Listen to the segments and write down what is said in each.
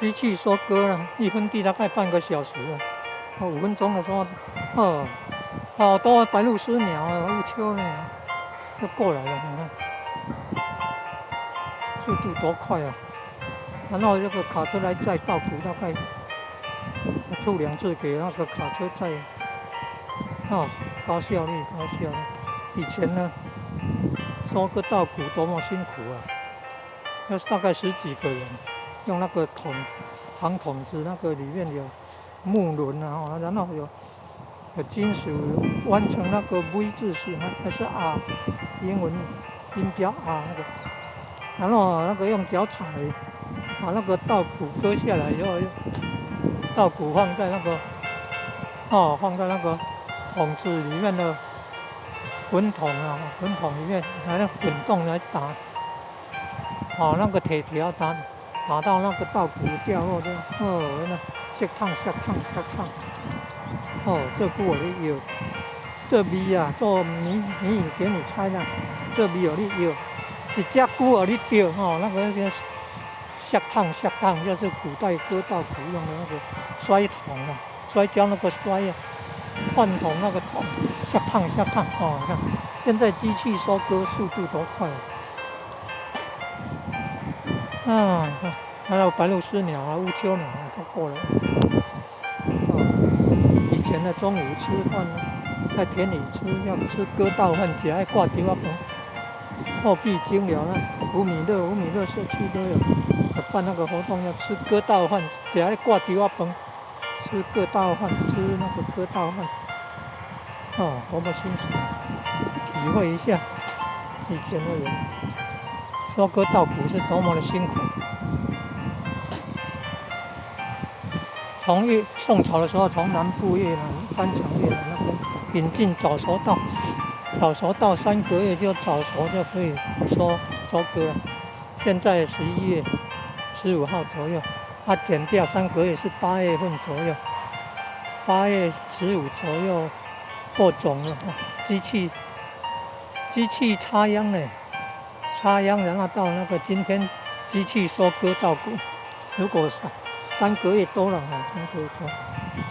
机器收割了，1分地大概半个小时了。5分钟的时候，好多白鹭鸶鸟啊、乌秋鸟就过来了，你看，速度多快啊！然后这个卡车来载稻谷，大概吐2次给那个卡车载，高效率，高效率。以前呢，收割稻谷多么辛苦啊！要大概10几个人，用那个长筒子，那个里面有木轮啊，然后有金属弯成那个 V 字形，还是 R， 英文音标 R 那个，然后那个用脚踩，把那个稻谷割下来以后，稻谷放在那个桶子里面的滚筒啊，滚筒里面来那滚动来打，那个铁条打到那个稻谷掉落掉，那削烫，这句话你有，这味啊，做谜语给你猜啦，这味哦你有，一只句哦你对，那个削烫就是古代割稻谷用的那个摔桶啊，摔跤那个摔啊，换桶那个桶，削烫，你看，现在机器收割速度多快啊！还有白鹭鸶鸟啊、乌秋鸟啊都过来。以前的中午吃饭呢，在田里要吃割稻饭，只爱挂稻仔饭。后必经了那五米热社区都有办那个活动，要吃割稻饭，只爱挂稻仔饭，吃割稻饭，吃那个割稻饭。多么辛苦！体会一下以前的人收割稻谷是多么的辛苦。从宋朝的时候，从南部越南、沾墙越南那边引进早熟稻，早熟稻3个月就早熟就可以收割了。现在11月15号左右，剪掉3个月是8月份左右，8月15左右播种了。机器插秧呢，然后到那个今天机器收割稻谷。如果是3个月多了3个月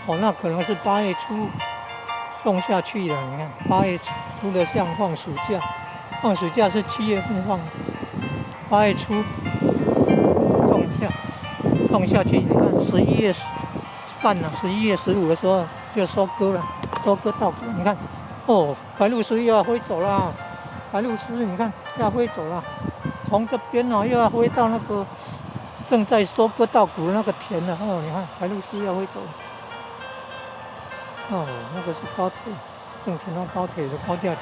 多，那可能是8月初送下去了。你看8月初的像放暑假是7月份放，8月初送下去。你看11月半了，11月15的时候就收割稻谷。你看，白鹭鸶又要飞走了，白鹭鸶你看要飞走了，从这边又要飞到那个正在收割稻谷的那个田了。你看白鹭鸶要飞走了。那个是高铁，正前方高铁的高架桥。